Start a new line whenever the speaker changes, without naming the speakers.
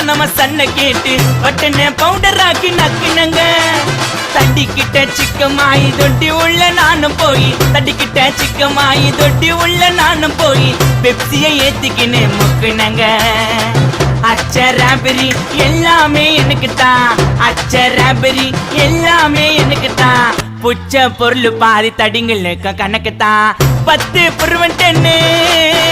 நம்ம சன்ன கேட்டு பட்டன பவுடர் ஆக்கி நக்கினங்க தட்டிக்கிட்ட சிக்கமாயி தொட்டி உள்ள நானும் போய் தட்டிக்கிட்ட சிக்கமாயி தொட்டி உள்ள நானும் போய் பெப்சியை ஏத்திக்கின்னு முக்குனங்க அச்சராபரி எல்லாமே எனக்கு தான் அச்சராபரி எல்லாமே எனக்கு தான் புச்ச பொருள் பாதி தடிங்களுக்கு கணக்கு தான் 10 புருவன் 10